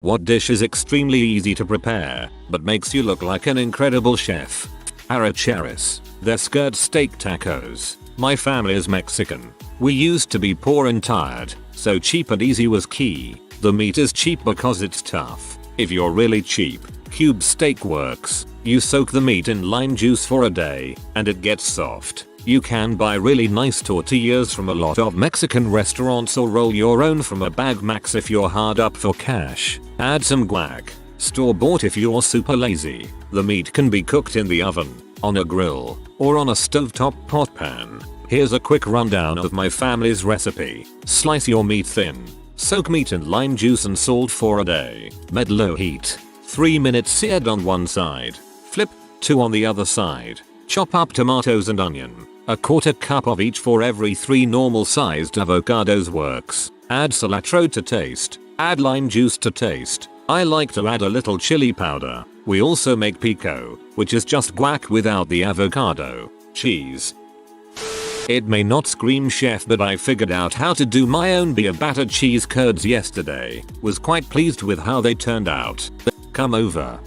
What dish is extremely easy to prepare, but makes you look like an incredible chef? Arracheras. They're skirt steak tacos. My family is Mexican. We used to be poor and tired, so cheap and easy was key. The meat is cheap because it's tough. If you're really cheap, cube steak works. You soak the meat in lime juice for a day, and it gets soft. You can buy really nice tortillas from a lot of Mexican restaurants or roll your own from a bag max if you're hard up for cash. Add some guac. Store bought if you're super lazy. The meat can be cooked in the oven, on a grill, or on a stovetop pot pan. Here's a quick rundown of my family's recipe. Slice your meat thin. Soak meat in lime juice and salt for a day. Mid-low heat. 3 minutes seared on one side. Flip, 2 on the other side. Chop up tomatoes and onion. A quarter cup of each for every 3 normal sized avocados works. Add cilantro to taste. Add lime juice to taste. I like to add a little chili powder. We also make pico, which is just guac without the avocado. Cheese. It may not scream chef, but I figured out how to do my own beer battered cheese curds yesterday. Was quite pleased with how they turned out. Come over.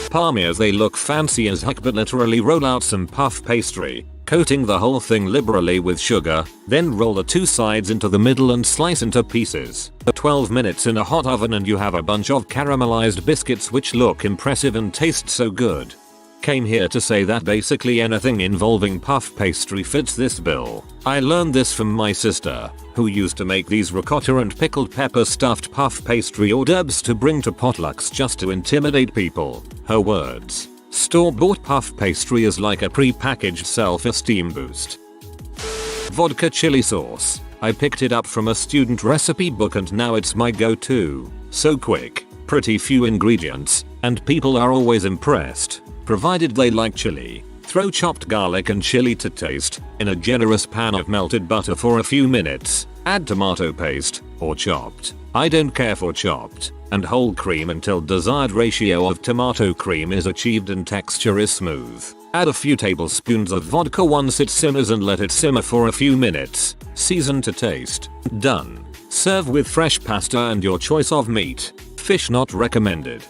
Palmiers, they look fancy as heck, but literally roll out some puff pastry, coating the whole thing liberally with sugar, then roll the 2 sides into the middle and slice into pieces. 12 minutes in a hot oven and you have a bunch of caramelized biscuits which look impressive and taste so good. Came here to say that basically anything involving puff pastry fits this bill. I learned this from my sister, who used to make these ricotta and pickled pepper stuffed puff pastry hors d'oeuvres to bring to potlucks just to intimidate people. Her words: store-bought puff pastry is like a pre-packaged self-esteem boost. Vodka chili sauce. I picked it up from a student recipe book and now it's my go-to. So quick, pretty few ingredients, and people are always impressed. Provided they like chili. Throw chopped garlic and chili to taste in a generous pan of melted butter for a few minutes. Add tomato paste, or chopped. I don't care for chopped. And whole cream until desired ratio of tomato cream is achieved and texture is smooth. Add a few tablespoons of vodka once it simmers and let it simmer for a few minutes. Season to taste. Done. Serve with fresh pasta and your choice of meat. Fish not recommended.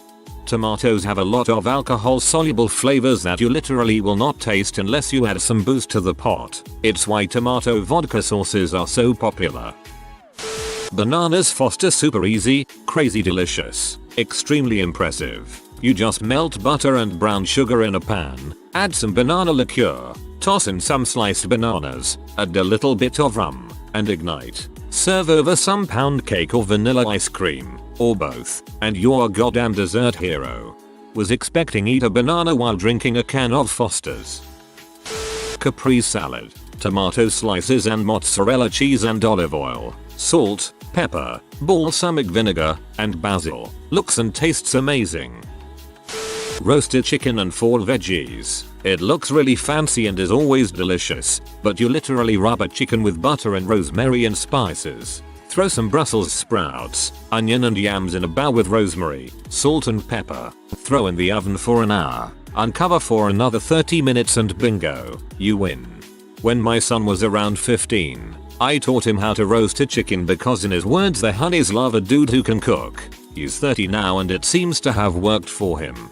Tomatoes have a lot of alcohol-soluble flavors that you literally will not taste unless you add some booze to the pot. It's why tomato vodka sauces are so popular. Bananas Foster, super easy, crazy delicious, extremely impressive. You just melt butter and brown sugar in a pan, add some banana liqueur, toss in some sliced bananas, add a little bit of rum, and ignite. Serve over some pound cake or vanilla ice cream, or both, and you're a goddamn dessert hero. Was expecting eat a banana while drinking a can of Foster's. Capri salad. Tomato slices and mozzarella cheese and olive oil, salt, pepper, balsamic vinegar, and basil. Looks and tastes amazing. Roasted chicken and 4 veggies. It looks really fancy and is always delicious, but you literally rub a chicken with butter and rosemary and spices. Throw some Brussels sprouts, onion and yams in a bowl with rosemary, salt and pepper. Throw in the oven for an hour. Uncover for another 30 minutes and bingo, you win. When my son was around 15, I taught him how to roast a chicken because in his words the honeys love a dude who can cook. He's 30 now and it seems to have worked for him.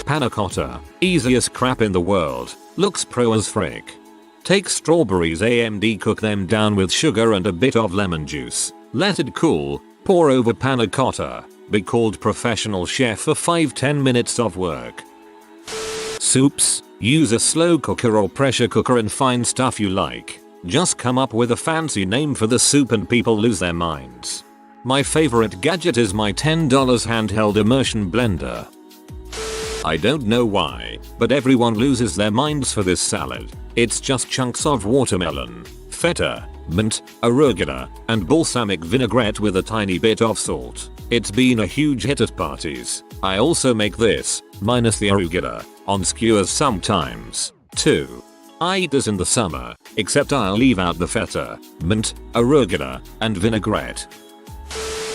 Panna cotta. Easiest crap in the world. Looks pro as frick. Take strawberries and cook them down with sugar and a bit of lemon juice. Let it cool. Pour over panna cotta. Be called professional chef for 5-10 minutes of work. Soups. Use a slow cooker or pressure cooker and find stuff you like. Just come up with a fancy name for the soup and people lose their minds. My favorite gadget is my $10 handheld immersion blender. I don't know why, but everyone loses their minds for this salad. It's just chunks of watermelon, feta, mint, arugula, and balsamic vinaigrette with a tiny bit of salt. It's been a huge hit at parties. I also make this, minus the arugula, on skewers sometimes, too. I eat this in the summer, except I'll leave out the feta, mint, arugula, and vinaigrette.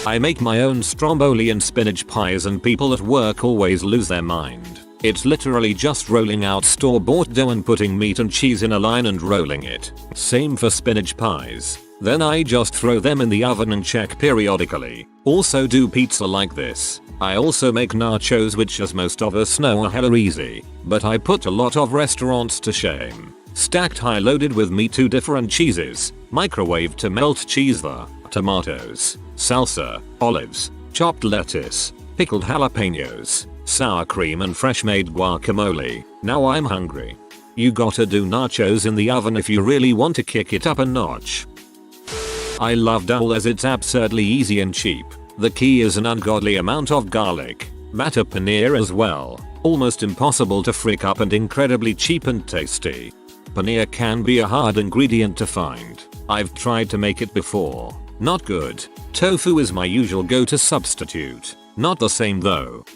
I make my own stromboli and spinach pies and people at work always lose their mind. It's literally just rolling out store-bought dough and putting meat and cheese in a line and rolling it. Same for spinach pies. Then I just throw them in the oven and check periodically. Also do pizza like this. I also make nachos, which as most of us know are hella easy, but I put a lot of restaurants to shame. Stacked high loaded with me 2 different cheeses, microwave to melt cheese, the tomatoes, salsa, olives, chopped lettuce, pickled jalapenos, sour cream and fresh made guacamole. Now I'm hungry. You gotta do nachos in the oven if you really want to kick it up a notch. I love dal as it's absurdly easy and cheap. The key is an ungodly amount of garlic. Batter paneer as well. Almost impossible to frick up and incredibly cheap and tasty. Paneer can be a hard ingredient to find. I've tried to make it before. Not good. Tofu is my usual go-to substitute. Not the same though.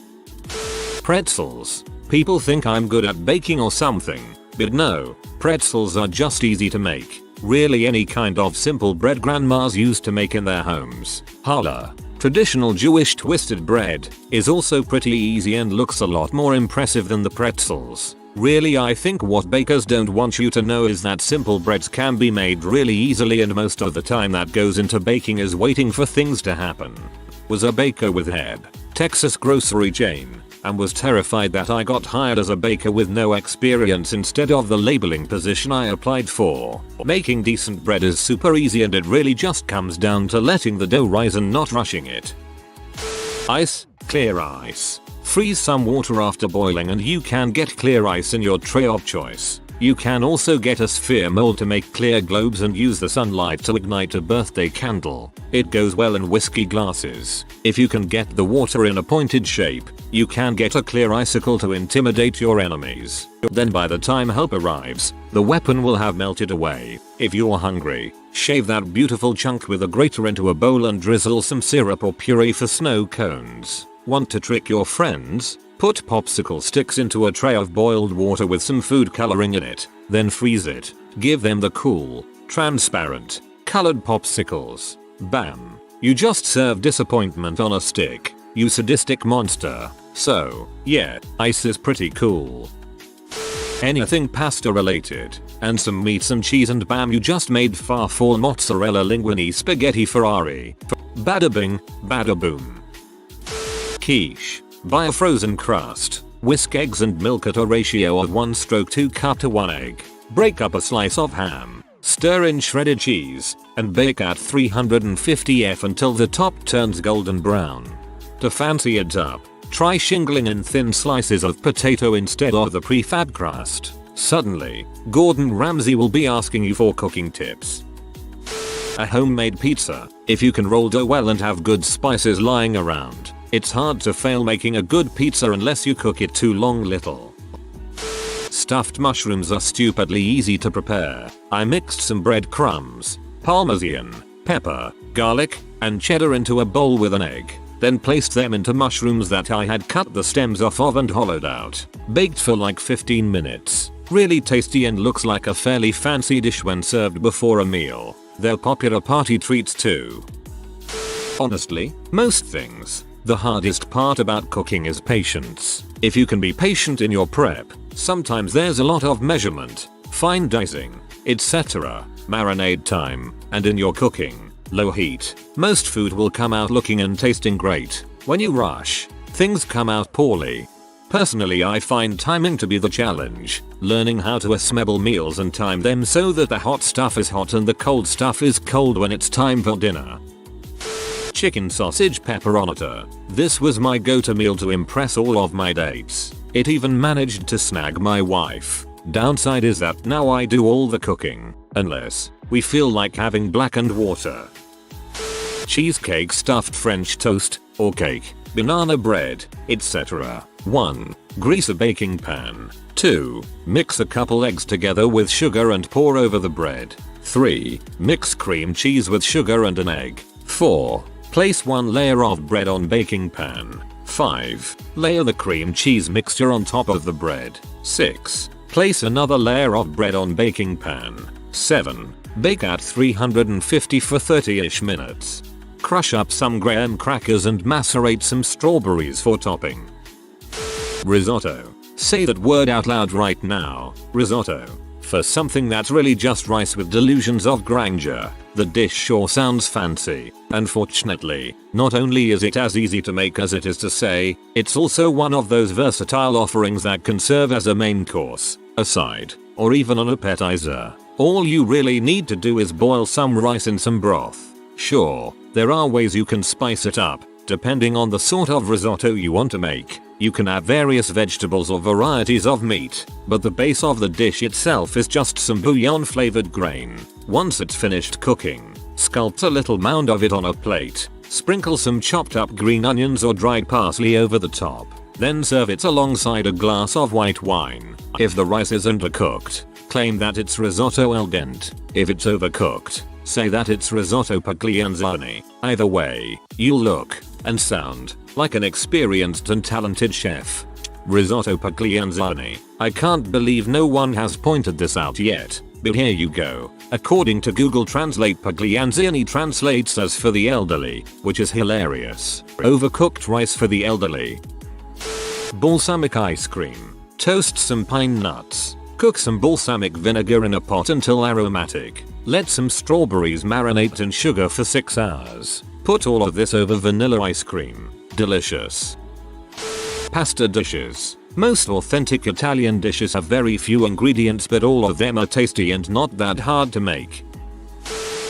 Pretzels. People think I'm good at baking or something, but no, pretzels are just easy to make. Really any kind of simple bread grandmas used to make in their homes. Challah, traditional Jewish twisted bread, is also pretty easy and looks a lot more impressive than the pretzels. Really, I think what bakers don't want you to know is that simple breads can be made really easily, and most of the time that goes into baking is waiting for things to happen. Was a baker with Heb, Texas grocery chain, and was terrified that I got hired as a baker with no experience instead of the labeling position I applied for. Making decent bread is super easy, and it really just comes down to letting the dough rise and not rushing it. Ice, clear ice. Freeze some water after boiling and you can get clear ice in your tray of choice. You can also get a sphere mold to make clear globes and use the sunlight to ignite a birthday candle. It goes well in whiskey glasses. If you can get the water in a pointed shape, you can get a clear icicle to intimidate your enemies. Then by the time help arrives, the weapon will have melted away. If you're hungry, shave that beautiful chunk with a grater into a bowl and drizzle some syrup or puree for snow cones. Want to trick your friends? Put popsicle sticks into a tray of boiled water with some food coloring in it, then freeze it. Give them the cool, transparent, colored popsicles. Bam. You just serve disappointment on a stick, you sadistic monster. So, yeah, ice is pretty cool. Anything pasta related, and some meat, some cheese, and bam, you just made farfalle mozzarella linguine spaghetti Ferrari. Bada bing, bada boom. Quiche. Buy a frozen crust. Whisk eggs and milk at a ratio of 1/2 cup to 1 egg. Break up a slice of ham. Stir in shredded cheese and bake at 350 F until the top turns golden brown. To fancy it up, try shingling in thin slices of potato instead of the prefab crust. Suddenly, Gordon Ramsay will be asking you for cooking tips. A homemade pizza. If you can roll dough well and have good spices lying around, it's hard to fail making a good pizza unless you cook it too long little. Stuffed mushrooms are stupidly easy to prepare. I mixed some breadcrumbs, parmesan, pepper, garlic, and cheddar into a bowl with an egg. Then placed them into mushrooms that I had cut the stems off of and hollowed out. Baked for like 15 minutes. Really tasty and looks like a fairly fancy dish when served before a meal. They're popular party treats too. Honestly, most things. The hardest part about cooking is patience. If you can be patient in your prep, sometimes there's a lot of measurement, fine dicing, etc., marinade time, and in your cooking, low heat, most food will come out looking and tasting great. When you rush, things come out poorly. Personally, I find timing to be the challenge, learning how to assemble meals and time them so that the hot stuff is hot and the cold stuff is cold when it's time for dinner. Chicken sausage pepperonata. This was my go-to meal to impress all of my dates. It even managed to snag my wife. Downside is that now I do all the cooking, unless we feel like having blackened water. Cheesecake, stuffed French toast, or cake, banana bread, etc. 1. Grease a baking pan. 2. Mix a couple eggs together with sugar and pour over the bread. 3. Mix cream cheese with sugar and an egg. 4. Place one layer of bread on baking pan. 5. Layer the cream cheese mixture on top of the bread. 6. Place another layer of bread on baking pan. 7. Bake at 350 for 30ish minutes. Crush up some graham crackers and macerate some strawberries for topping. Risotto. Say that word out loud right now. Risotto. For something that's really just rice with delusions of grandeur. The dish sure sounds fancy. Unfortunately, not only is it as easy to make as it is to say, it's also one of those versatile offerings that can serve as a main course, a side, or even an appetizer. All you really need to do is boil some rice in some broth. Sure, there are ways you can spice it up, depending on the sort of risotto you want to make. You can add various vegetables or varieties of meat, but the base of the dish itself is just some bouillon flavored grain. Once it's finished cooking, sculpt a little mound of it on a plate, sprinkle some chopped up green onions or dried parsley over the top, then serve it alongside a glass of white wine. If the rice is undercooked, claim that it's risotto al dente. If it's overcooked, say that it's risotto paglianzani. Either way, you'll look and sound like an experienced and talented chef. Risotto paglianzani. I can't believe no one has pointed this out yet, but here you go. According to Google Translate, paglianzani translates as for the elderly, which is hilarious. Overcooked rice for the elderly. Balsamic ice cream. Toast some pine nuts. Cook some balsamic vinegar in a pot until aromatic. Let some strawberries marinate in sugar for 6 hours. Put all of this over vanilla ice cream. Delicious. Pasta dishes. Most authentic Italian dishes have very few ingredients, but all of them are tasty and not that hard to make.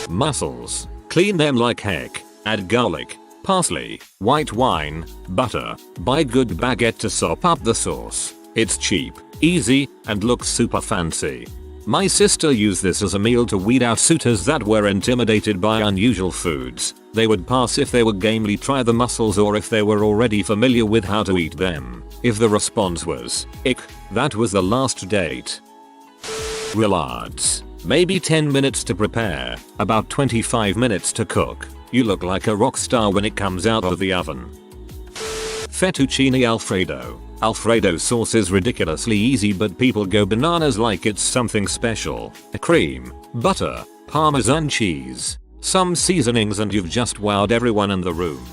Mussels. Clean them like heck. Add garlic, parsley, white wine, butter. Buy good baguette to sop up the sauce. It's cheap, easy, and looks super fancy. My sister used this as a meal to weed out suitors that were intimidated by unusual foods. They would pass if they would gamely try the mussels or if they were already familiar with how to eat them. If the response was, ick, that was the last date. Roulards. Maybe 10 minutes to prepare, about 25 minutes to cook. You look like a rock star when it comes out of the oven. Fettuccine Alfredo. Alfredo sauce is ridiculously easy, but people go bananas like it's something special. Cream, butter, Parmesan cheese, some seasonings, and you've just wowed everyone in the room.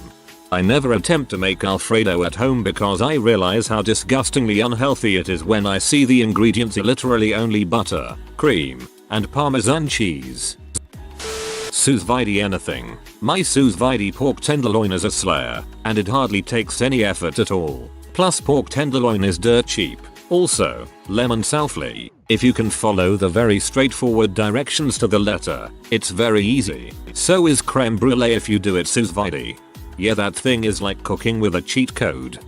I never attempt to make Alfredo at home because I realize how disgustingly unhealthy it is when I see the ingredients are literally only butter, cream, and Parmesan cheese. Sous vide anything. My sous vide pork tenderloin is a slayer, and it hardly takes any effort at all. Plus pork tenderloin is dirt cheap. Also, lemon souffle. If you can follow the very straightforward directions to the letter, it's very easy. So is creme brulee if you do it sous vide. Yeah, that thing is like cooking with a cheat code.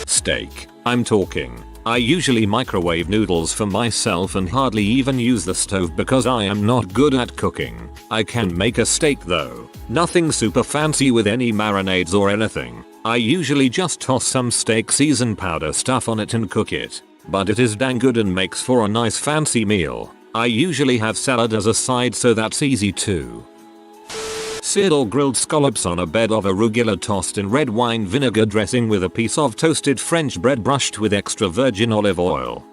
Steak. I'm talking. I usually microwave noodles for myself and hardly even use the stove because I am not good at cooking. I can make a steak though. Nothing super fancy with any marinades or anything. I usually just toss some steak season powder stuff on it and cook it. But it is dang good and makes for a nice fancy meal. I usually have salad as a side, so that's easy too. Seared or grilled scallops on a bed of arugula tossed in red wine vinegar dressing with a piece of toasted French bread brushed with extra virgin olive oil.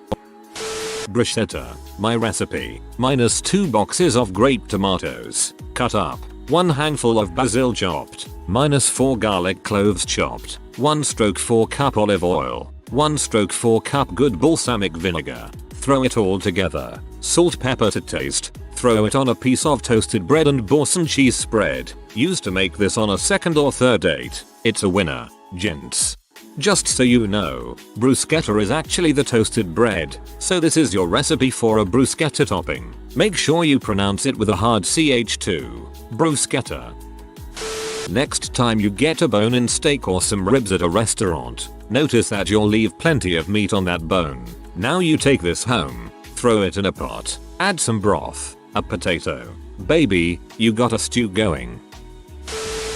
Bruschetta. My recipe. Minus 2 boxes of grape tomatoes, cut up. 1 handful of basil chopped. Minus 4 garlic cloves chopped. 1/4 cup olive oil. 1/4 cup good balsamic vinegar. Throw it all together. Salt, pepper to taste. Throw it on a piece of toasted bread and Boston cheese spread. Use to make this on a second or third date. It's a winner, gents. Just so you know, bruschetta is actually the toasted bread, so this is your recipe for a bruschetta topping. Make sure you pronounce it with a hard ch too. Bruschetta. Next time you get a bone-in steak or some ribs at a restaurant, notice that you'll leave plenty of meat on that bone. Now you take this home, throw it in a pot, add some broth, a potato. Baby, you got a stew going.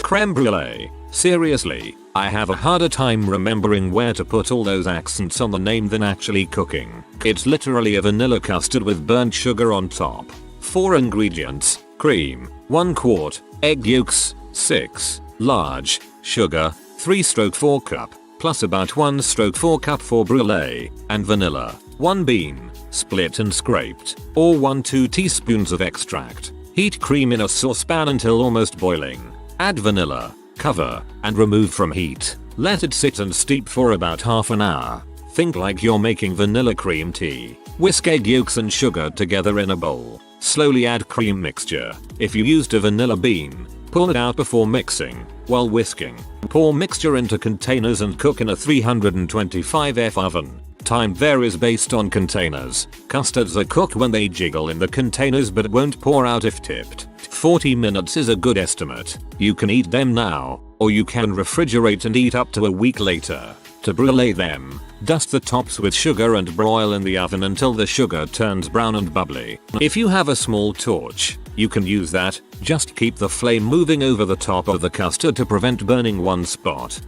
Creme brulee. Seriously, I have a harder time remembering where to put all those accents on the name than actually cooking. It's literally a vanilla custard with burnt sugar on top. 4 ingredients: cream, 1 quart, egg yolks, 6 large, sugar, 3/4 cup, plus about 1/4 cup for brulee, and vanilla, 1 bean, split and scraped, or 1-2 teaspoons of extract. Heat cream in a saucepan until almost boiling. Add vanilla, cover, and remove from heat. Let it sit and steep for about half an hour. Think like you're making vanilla cream tea. Whisk egg yolks and sugar together in a bowl. Slowly add cream mixture. If you used a vanilla bean, pull it out before mixing. While whisking, pour mixture into containers and cook in a 325F oven. Time varies based on containers. Custards are cooked when they jiggle in the containers but won't pour out if tipped. 40 minutes is a good estimate. You can eat them now, or you can refrigerate and eat up to a week later. To brulee them, dust the tops with sugar and broil in the oven until the sugar turns brown and bubbly. If you have a small torch, you can use that. Just keep the flame moving over the top of the custard to prevent burning one spot.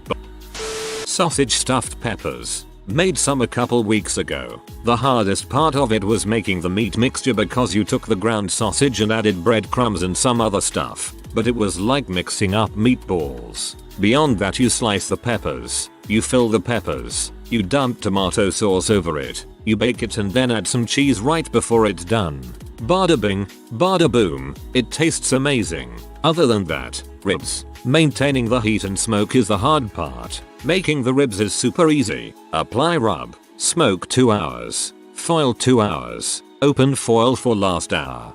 Sausage stuffed peppers. Made some a couple weeks ago. The hardest part of it was making the meat mixture because you took the ground sausage and added breadcrumbs and some other stuff, but it was like mixing up meatballs. Beyond that, you slice the peppers, you fill the peppers, you dump tomato sauce over it, you bake it and then add some cheese right before it's done. Bada bing, bada boom, it tastes amazing. Other than that, ribs. Maintaining the heat and smoke is the hard part. Making the ribs is super easy. Apply rub, smoke 2 hours, foil 2 hours, open foil for last hour.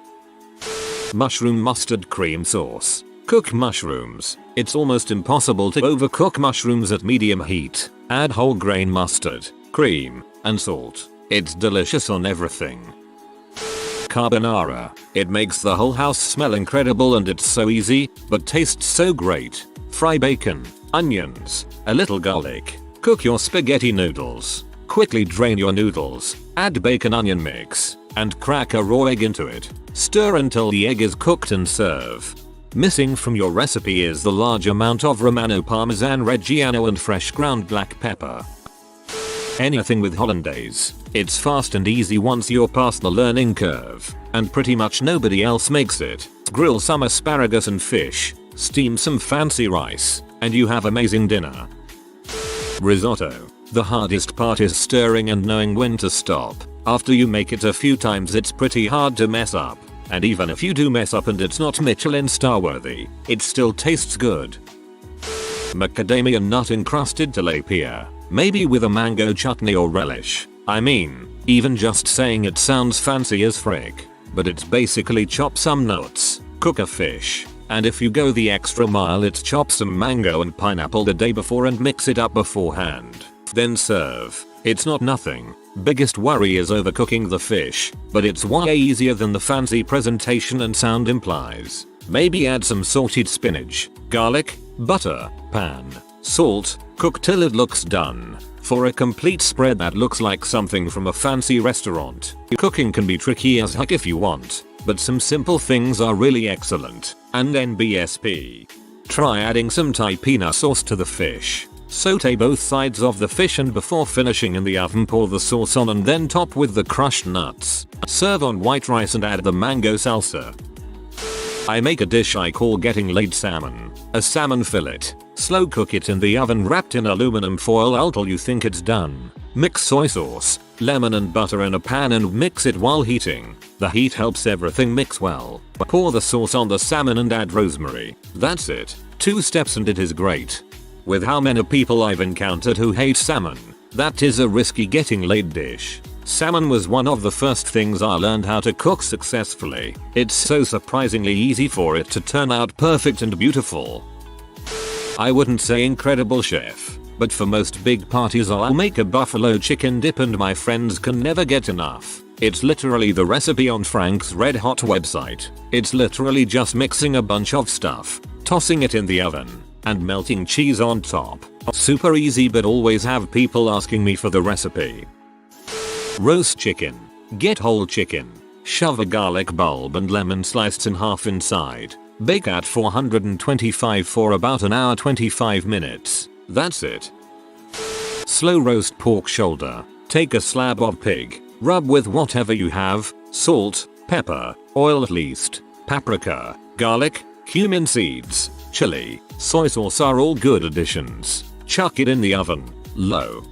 Mushroom mustard cream sauce. Cook mushrooms. It's almost impossible to overcook mushrooms at medium heat. Add whole grain mustard, cream, and salt. It's delicious on everything. Carbonara. It makes the whole house smell incredible and it's so easy, but tastes so great. Fry bacon, onions, a little garlic. Cook your spaghetti noodles. Quickly drain your noodles, add bacon onion mix, and crack a raw egg into it. Stir until the egg is cooked and serve. Missing from your recipe is the large amount of Romano Parmesan Reggiano and fresh ground black pepper. Anything with hollandaise. It's fast and easy once you're past the learning curve, and pretty much nobody else makes it. Grill some asparagus and fish, steam some fancy rice, and you have amazing dinner. Risotto. The hardest part is stirring and knowing when to stop. After you make it a few times, it's pretty hard to mess up. And even if you do mess up and it's not Michelin star worthy, it still tastes good. Macadamia nut encrusted tilapia. Maybe with a mango chutney or relish. I mean, even just saying it sounds fancy as frick. But it's basically chop some nuts, cook a fish, and if you go the extra mile, it's chop some mango and pineapple the day before and mix it up beforehand. Then serve. It's not nothing. Biggest worry is overcooking the fish, but it's way easier than the fancy presentation and sound implies. Maybe add some salted spinach, garlic, butter, pan, salt, cook till it looks done. For a complete spread that looks like something from a fancy restaurant. Cooking can be tricky as heck if you want, but some simple things are really excellent. And NBSP. Try adding some taipina sauce to the fish. Saute both sides of the fish and before finishing in the oven, pour the sauce on and then top with the crushed nuts. Serve on white rice and add the mango salsa. I make a dish I call getting laid salmon. A salmon fillet. Slow cook it in the oven wrapped in aluminum foil until you think it's done. Mix soy sauce, lemon and butter in a pan and mix it while heating. The heat helps everything mix well. Pour the sauce on the salmon and add rosemary. That's it. 2 steps and it is great. With how many people I've encountered who hate salmon, that is a risky getting laid dish. Salmon was one of the first things I learned how to cook successfully. It's so surprisingly easy for it to turn out perfect and beautiful. I wouldn't say incredible chef, but for most big parties I'll make a buffalo chicken dip and my friends can never get enough. It's literally the recipe on Frank's Red Hot website. It's literally just mixing a bunch of stuff, tossing it in the oven, and melting cheese on top. Super easy, but always have people asking me for the recipe. Roast chicken. Get whole chicken. Shove a garlic bulb and lemon sliced in half inside. Bake at 425 for about an hour 25 minutes. That's it. Slow roast pork shoulder. Take a slab of pig. Rub with whatever you have. Salt, pepper, oil at least, paprika, garlic, cumin seeds, chili, soy sauce are all good additions. Chuck it in the oven. Low,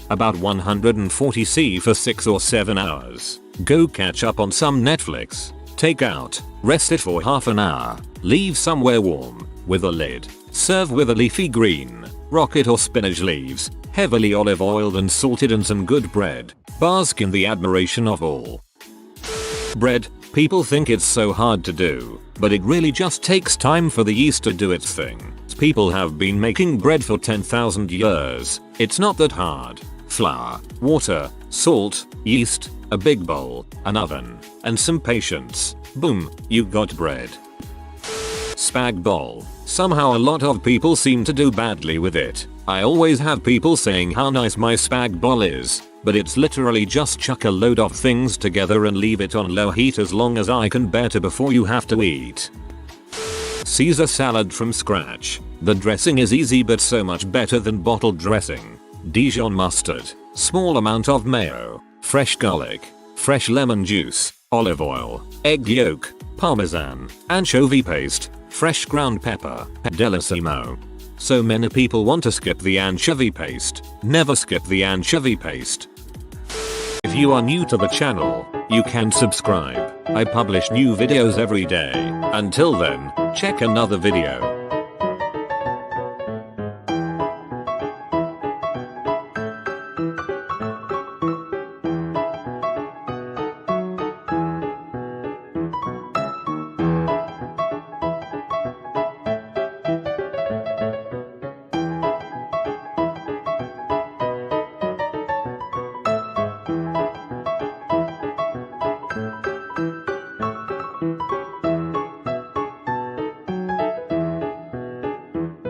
about 140°C for 6 or 7 hours. Go catch up on some Netflix. Take out, rest it for half an hour. Leave somewhere warm, with a lid. Serve with a leafy green, rocket or spinach leaves, heavily olive oiled and salted, and some good bread. Bask in the admiration of all. Bread, People think it's so hard to do, but it really just takes time for the yeast to do its thing. People have been making bread for 10,000 years. It's not that hard. Flour, water, salt, yeast, a big bowl, an oven, and some patience. Boom, you got bread. Spag bol. Somehow a lot of people seem to do badly with it. I always have people saying how nice my spag bol is, but it's literally just chuck a load of things together and leave it on low heat as long as I can bear to before you have to eat. Caesar salad from scratch. The dressing is easy but so much better than bottled dressing. Dijon mustard, small amount of mayo, fresh garlic, fresh lemon juice, olive oil, egg yolk, parmesan, anchovy paste, fresh ground pepper, delissimo. So many people want to skip the anchovy paste. Never skip the anchovy paste. If you are new to the channel, you can subscribe. I publish new videos every day. Until then, check another video.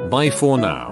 Bye for now.